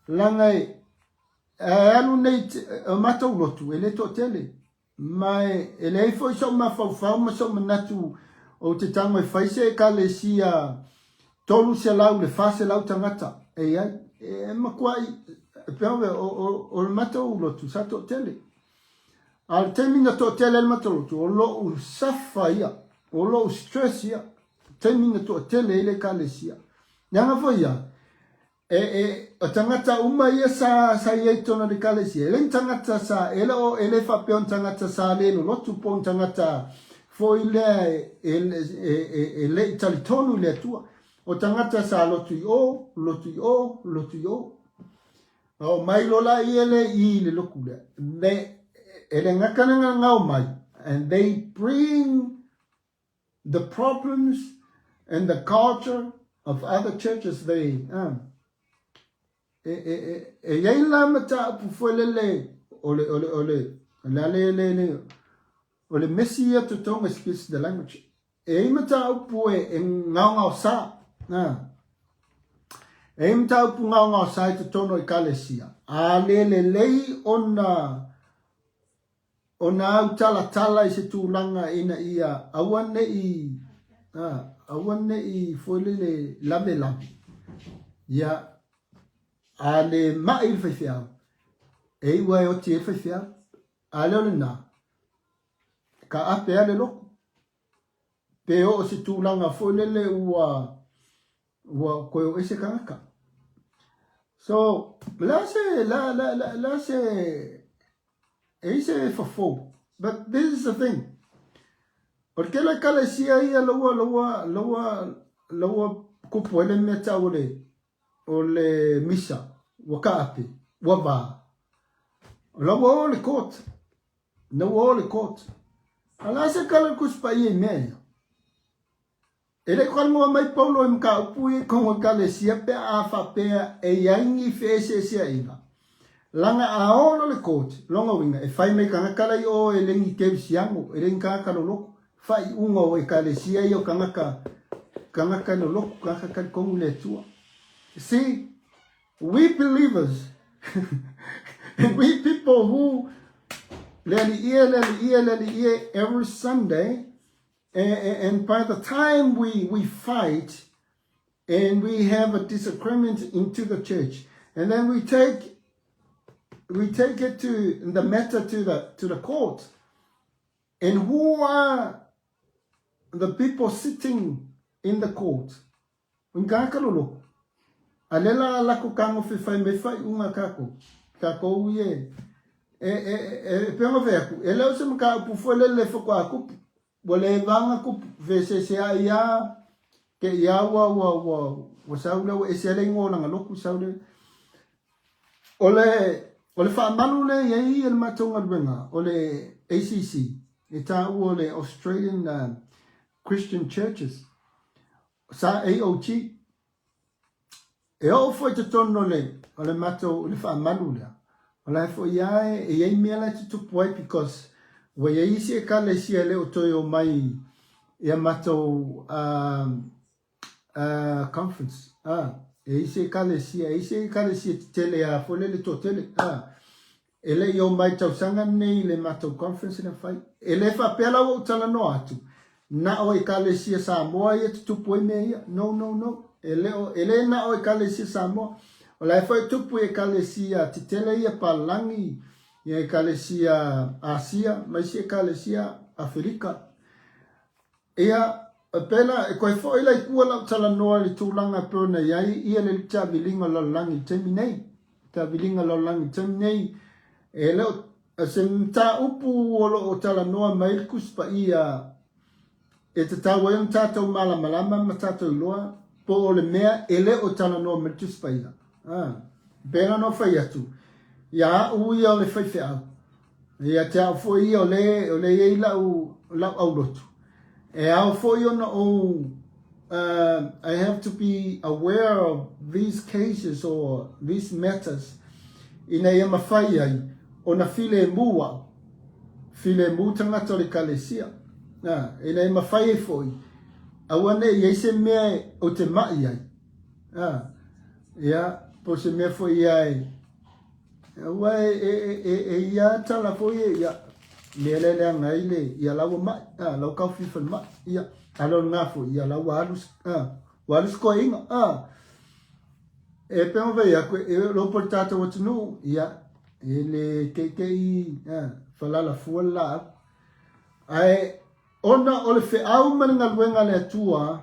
langai anu nei mato lotu ele to tele mai ele foi so ma fa ma so manatu o te tanga fai se kalesia tolu se lau le fase lau tangata. E makuai, peawe o le mata ulotu, sa to tele. Al temina to tele le mata ulotu, o lo u safa ia, o lo u stress ia, temina to tele ele kalesia. Nyanga fo ia, o tangata uma ia sa ia tona de kalesia. Ele tangata sa, ele fa peon tangata sa lelo, lotu pon tangata, fo ile, ele italitonu le tua. O tangata sa lotu o. O mai lola ele I le loku le. Ele ngakana ngau mai. And they bring the problems and the culture of other churches. They yai la mata pu folele ole mesia to tonga speaks the language. E mata pu e ngau sa. E mta upu ngau sai te tono I kalesia. A lei ona utala I se tūlanga ina ia awane I folele lave. Ia a le mai I whaiwhiau. E iwa e o te whaiwhiau. A leo le nā. Ka ape ale loko. pe o se tūlanga wholele ua koe o ese kangaka. So, la se fafo. But this is the thing. Porque la kalesia ia laua kupu ele meta o le misa, wakaapi, waba. Laua o le court. Laua o le court. Ala se kala kuspa ie mea. Ele kwa mua mai paulo e mka upu e konga kalesia pe a whapea e yaingi fese sia ina. Langa aolo le court, longa winga, e whai mei kangakala i o e lengi kevi siango, e lengi kangakala loko. Whai unga o e kalesia i o kangaka no loko, kangaka kongu le tua. See, we believers, and we people who leli every Sunday, and by the time we fight and we have a disagreement into the church, and then we take it to the matter to the court, and who are the people sitting in the court? Ungakalolo. Alela lako kango fai me fai unga kako uye pengo veku ele o se mka pu fole le fo kwa ku bole vanga ku vese se ya ke ya wa saule o esele ngona ngaloku saule ole fa manu le ye el matonga benga ole ACC eta ole Australian Christian churches sa AOG e o foi te tono le mato le fa manu le ola fo ia e mela te tupoi because we ia se kale sia le o toyo mai e mato conference e se kale sia tele a fo le to tele ele yo mai tau sanga nei le mato conference na fai ele fa pela o tala no atu na o e kale sia sa moa e te tupoi me no ele na o e kale sia sa moa o lai foi tupu e kalesia titele ia palangi ia e kalesia Asia, mas e kalesia Afrika. Ia pela e koe foi lai kua lau tala noa li tūlanga pērna iai ia le ta vilinga lo langi teminei. Ta vilinga lo langi teminei e leo se mta upu o tala noa mai kuspa ia e te tawa e mtatou malama ma tatou loa po o le mea e leo tala noa mai kuspa ia. Bena no fai atu. Ia ui o le fai fea. Ia te au foi o le ei lau au lotu. E au foi o na o I have to be aware of these cases or these matters. Ina ia mawhai ai. O na file mua. File mu tangata le kalesia. Ina ia mawhai ai foi. Awane ia se mea o te mai ai. Ia po se me foi ai wa ia tala foi ia le ngai le ia la ma la ka fi fa ma ia alo nga foi ia la walus ko inga e pe o ve ia ko e lo portato wat no ia ele ke fa la fuala ai ona o le fe au manga luenga le tua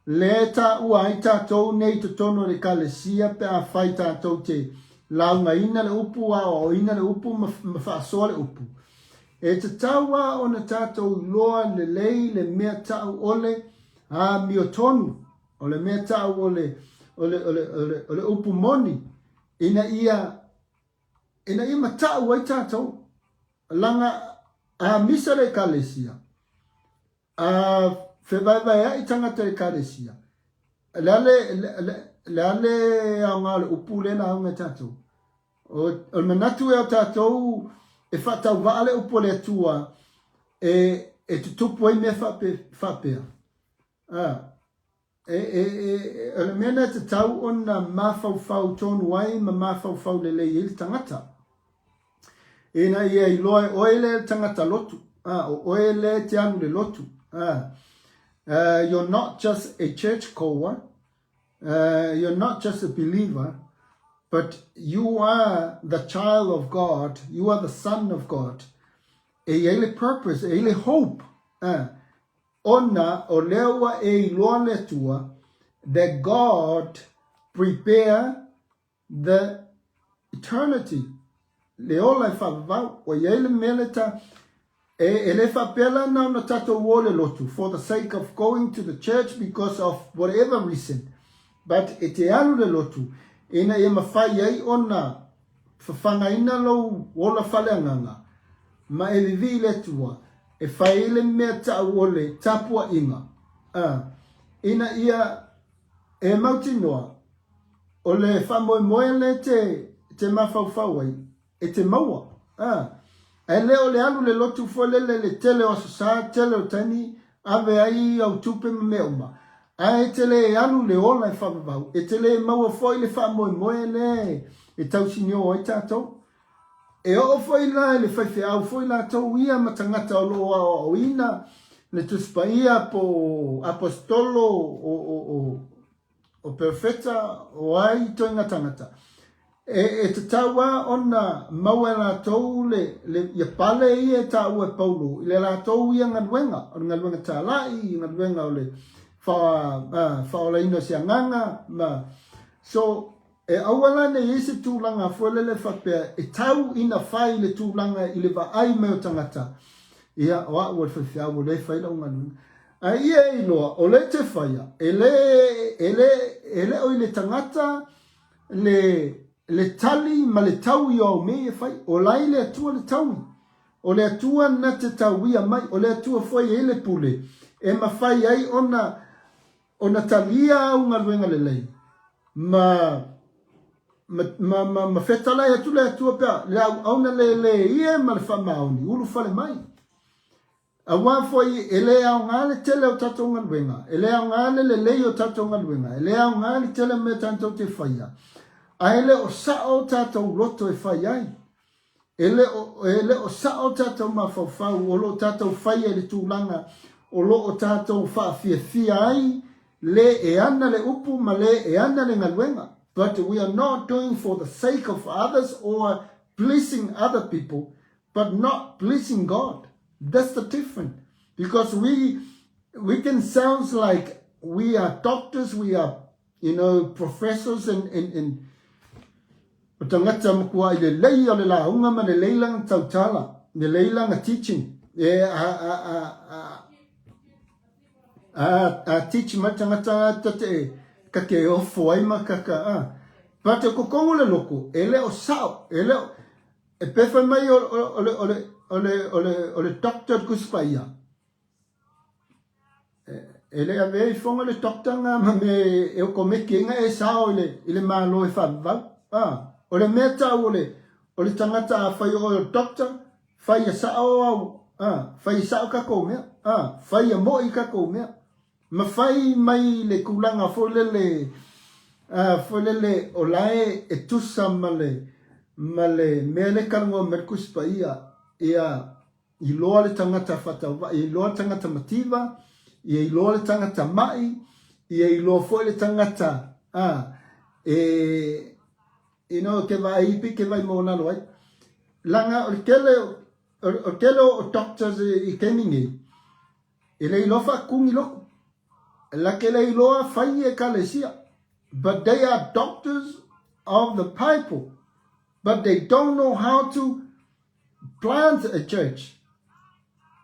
Leta ua i tātou nei te tono le kalesia pe a whai tātou te launga ina le upu o ina le upu ma whaasoa le upu. E te taua o na tātou loa le lei le mea tau ole a mio tonu o le mea tau ole upu moni ina ia matau ai tātou langa a misa le kalesia. Whewaiwai i tangata e kalesia. Leale au ngā le upu le na au ngā tātou. O manatu e au tātou e whatau waale upu le atua e tutupu ai mea whapea. Le mena te tau o na mawhau tonu ai ma mawhau le lei il tangata. E na ia i loe oele tangata lotu. Oele te anu le lotu. You're not just a churchgoer, you're not just a believer, but you are the child of God, you are the son of God. E ele purpose, ele hope. ona o lewa e iloa le tua, that God prepare the eternity. Le ola whawau, o yele meleta, ele whapela na na tato wole lotu, for the sake of going to the church because of whatever reason. But e te anu le lotu, ina e mawhai ai ona, whawhangaina lo wola whaleanganga, ma e vivi le tua, e whaile mea ta wole, tapua inga. Ina ia, e mauti noa, o le whamoe le te mawhauwhau ai, e te maua. E leo le alu le lotu fole le tele o sa tele o tani, ave ai au tupe me uma. E tele e alu le ola e whamavau, e tele e maua foi le whamoe le, e tau sinio o tatou. E o foi la le whaiwhi au foi la tau ia matangata o loa o ina, le tuspaia po apostolo o perfeta o ai toinga tangata. E te taua ona maua la tau le ia pale i e tau e Paulo. Le la tau ia ngaluenga, o ngaluenga ta lai, ngaluenga o le whaola ino si anganga. So, e awala ne isi tūlanga fuele le whapea, e tau ina whai le tūlanga i le vaai meo tangata. Ia, oa ua whawhiawo le whaila o ngaluenga. A ia i loa, o le te whaia, ele o i le tangata, le tali ma le tau i au me e whai, o lai le atua le tau. O le atua na te tau ia mai, o le atua whai e le pule. E ma whai ai ona talia au ngaluenga le lei. Ma whetalai atu le atua pia, le au na le ia ma le whamaoni, ulu whale mai. A wafoi e le au ngale tele o tatou ngaluenga, e le au ngale le lei o tatou ngaluenga, e le au ngale tele me tantou te whaia. A ele o sao tatou roto e whai ai. Ele o sao tatou mawhauwhau, o lo tatou whai e le tūlanga, o lo o tatou whaafia ai, le e ana le upu ma le e ana le ngaluenga. But we are not doing for the sake of others or pleasing other people, but not pleasing God. That's the difference. Because we can sound like we are doctors, we are, professors and o tangata makua i le lei o le launga ma le leilanga tautala, le leilanga teaching. Teach ma tangata tate ka ke ofo ai ma kaka. Pate ko kongo le loko, ele o sao, ele o e pefa mai o le doctor kuspaia. Ele a vei fonga le doctor nga ma me e o komeke nga e sao ile malo e whavau. O le mea tau o le tangata a whai o doctor, whai a sao au, whai a sao kako mea, whai a moi kako mea. Ma whai mai le kulanga wholele o lae e tusa ma le mea le karango merkuspa ia i loa le tangata whatau, i loa tangata mativa, i loa le tangata mai, i loa fwoi le tangata, ke vai ipi ke vai mona loi langa o kele o doctors I kemingi ele lofa kungi lo la kele loa fai e kalesia, but they are doctors of the people, but they don't know how to plant a church,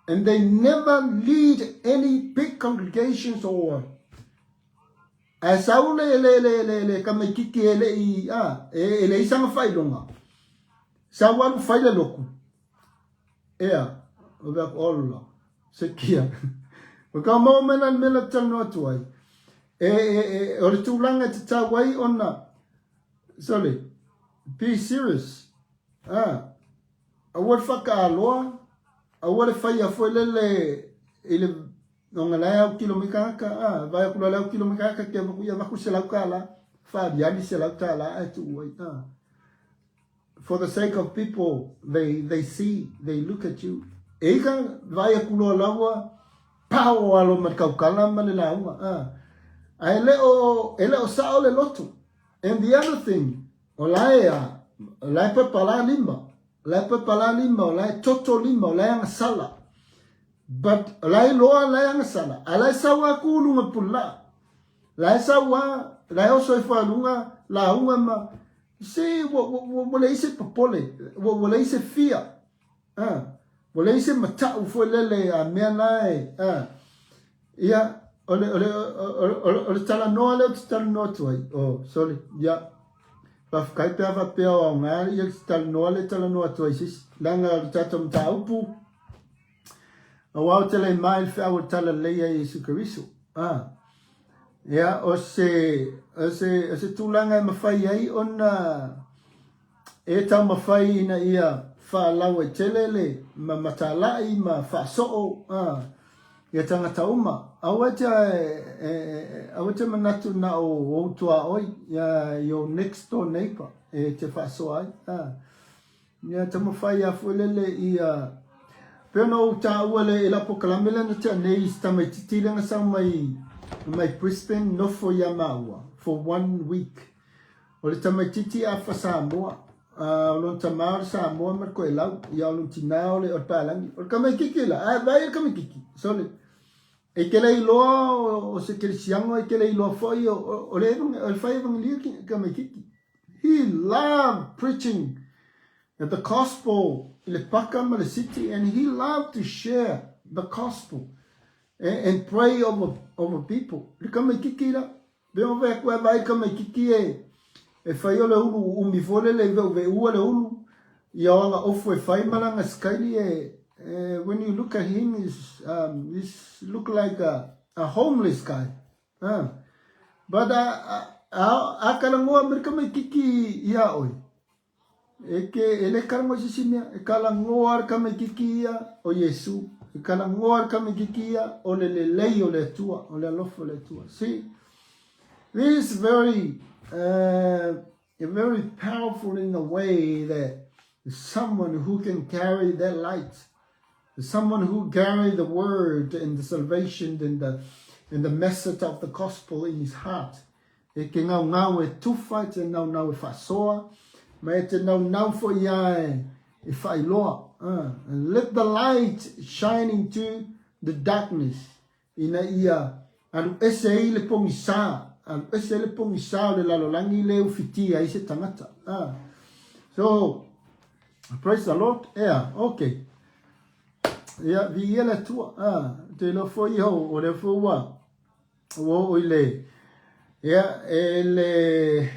and they never lead any big congregations or Saule le kamekiki ele isanga fai longa. Sawalu fai le loku. O bea ola. Se kia. O ka mau mena tano atu ai. O le tūlanga te tawai ona. Sorry. Be serious. A wad whaka aloa. A wad fai a fwelele ele Nonga lai au kilomikaka, vai akula lai au kilomikaka ke makuia maku se lau kala, whabiani se lau tala atu uai. For the sake of people, they see, they look at you. Eka vai akula laua, pao alo markaukala male laua. Ele o sao le lotu. And the other thing, o lai pepala lima, o lai toto lima, o lai angasala. but lai loa lai angasana alai sawa kulunga pula lai sawa lai oso ifalunga la unga ma se wo le ise popole wo le ise fia wo le ise mata ufo lele a menai ia ole tala no le tala no tuai oh sorry ya pa kai pe va pe o nga ia tala no le tala no tuai sis langa tatom taupu o tele mai fa o tala le ia Yesu Kristo ya o se tulanga mafai ai ona e ta mafai na ia fa lawe telele ma matalai ma fa so ia tanga tauma awata manatu na o tua oi ya your next door neighbor e te fa so ai ia ta mafai a fulele ia peno ta wale ela pokalamela na te nei sta mai titilanga sa mai Brisbane no for Yamawa for 1 week. O le tamaititi a fa Samoa. O lo tamar Samoa mar ko elau. Ia o lo tinao le o palangi. O kamai kiki la. Vai kamai kiki. So le. E ke lei loa o se kerisiango e ke lei loa foi o le o fai evangelia kamai kiki. He loved preaching the gospel in the Pakama the city and he loved to share the gospel. And pray over people. Le kama kiki la. Be o ve kwa vai kama kiki e fai o le ulu umi fole le ve ua le ulu. Ia anga ofu e fai malanga skaili when you look at him he's look like a homeless guy. But a kalangoa mer kama kiki ia oi. Eke ele kalangoa sisimia e kalangoa kama kiki ia o Yesu. Kala ngoar kami kikia o le lei o le tua o le lofo le tua. See, this is very powerful in a way that someone who can carry that light, someone who carry the word and the salvation and the message of the gospel in his heart. E ke ngau e tufa te ngau e whasoa, ma e te ngau fo iae e whailoa. And let the light shine into the darkness. Ina ia alu ese le pongi sa, alu ese le pongi sa le lalolangi le ufiti ai se tangata. So praise the Lord. Yeah, okay. Yeah, vi ele tua. Te lo foi ho o le fo wa. Wo ile. Yeah, ele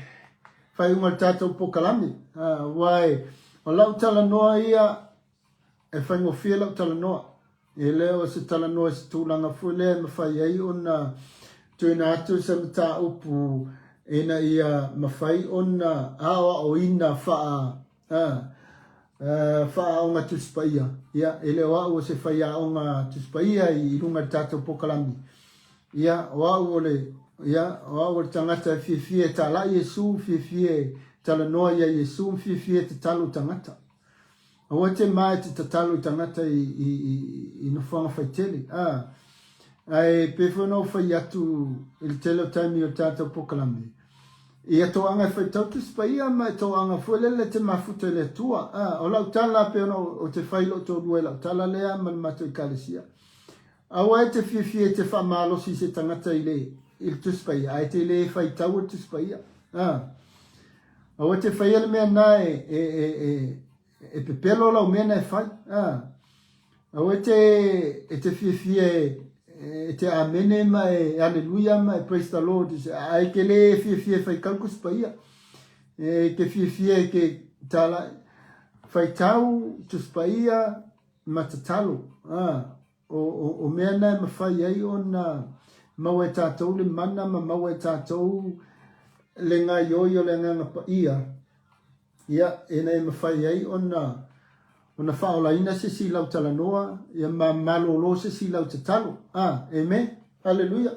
fai un tato pokalami. Wai o lau tala noa ia e fai mo fia lau tala noa. E leo se tala noa se tūlanga fule ma fai ai ona tuina atu se mta upu ena ia ma fai ona awa o ina faa faa onga tuspaia. Ia e leo au se fai a onga tuspaia i runga tato pokalami. Ia wau ole ia wau ole tangata fie tala Yesu fie tala noa ia Yesu fie te talo tangata. O te mai te talo tangata i no whanga whaitele. Ai pewhano whai atu il telo taimi o tātou pokalami. I ato anga whaitau tu spaia ma ato anga fuelele te mafuta le tua. O lau tala pewhano o te whailo tō rue lau tala lea man mato i kalesia. Awa e te fie te whamalosi se tangata i le il tu spaia. Ai te le whaitau tu spaia. Awa te whaiele mea nae e pepelo lau mena e whai. Awa te fie te amene ma e aleluia ma e praise the Lord. Ai ke le fie whai kalkus paia. Ke fie ke tala whai tau tus paia ma te talo. O mea nai ma whai ai o na mau e tātou le mana ma mau e tātou le ngā ioio le ngā paia. Ia, e nei ma whai ai o na whaolaina se si lau tala noa, ia ma malolo se si lau te talo. Amen. Hallelujah.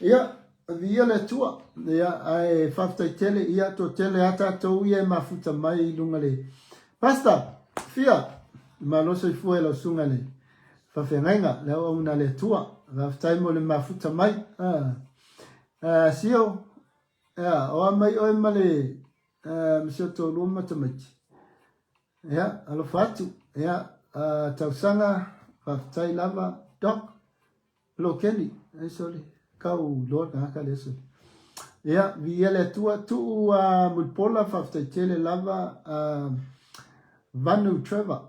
Ia, via le tua. Ia, ai whaftai tele, ia to tele ata tau ia ma futa mai i lunga le. Pasta, fia, ma loso i fue lau sunga le. Whawhengainga, leo au na le tua. Whaftai mo le ma futa mai. Sio, oa mai oi ma le misio tō luma tamaiti. Ia, alo whatu. Ia, tausanga whaftai lava dok lo keni ai soli kau lor ka le soli ia vi ele tua tu mulpola whaftai tele lava Vanu Trevor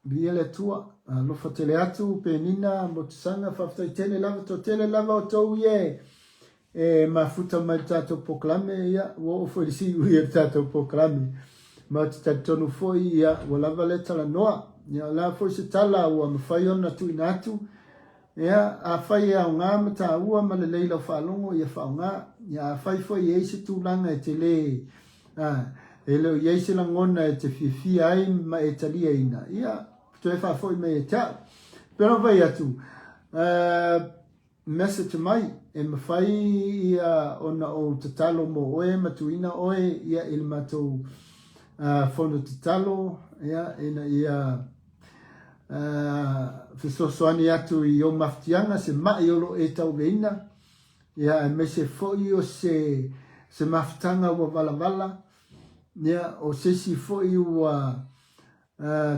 vi ele tua lo fatele atu penina motsanga whaftai tele lava to tele lava o tau ie mafuta mai tato poklame ia wo foi si ia tato poklame ma tatonu foi ia wo lava le tala noa ia la foi se tala o mafai ona tu inatu ia a fai a nga mata ua ma le leila falongo ia fa nga ia fai foi e se tu langa e tele ele ia se langona e te fifi ai ma e talia ina ia to e fa foi me ta pero vai atu message mai e mawhai ia ona o tatalo mo oe matuina oe ia il matou fono tatalo ia ina ia fisosoani atu i o maftianga se mai olo e tau veina ia e me se foi o se maftanga ua vala ia o se si foi ua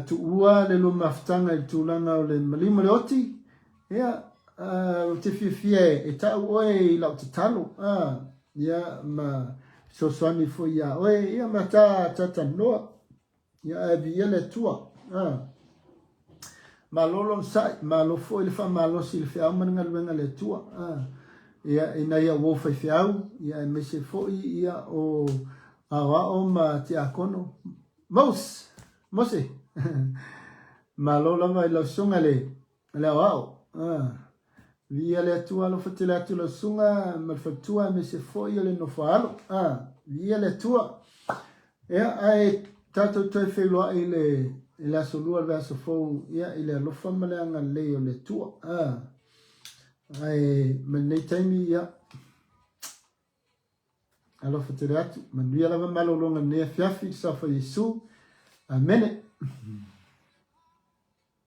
tu ua le lo maftanga i tūlanga o le malima le oti ia te fifie e tau oe i lau te talo ia ma sosoani foi ia oe ia ma ta noa ia e vi ele tua ma lolo sai ma lo foi le fa ma lo si le fa ma ngal le tua ia ina ia wo fa fiau ia me se foi ia o awa o ma te akono mose ma lolo mai lo sunga le wao via le tua lo fatele atu lo sunga ma fatua me se foi le no falo via le tua ai tato toi felo ile la solua verso fo ia ile lo famale anga le o le tua ai me nei taimi ia alo fatele atu ma via la malo longa ne fiafi sa fa Yesu amen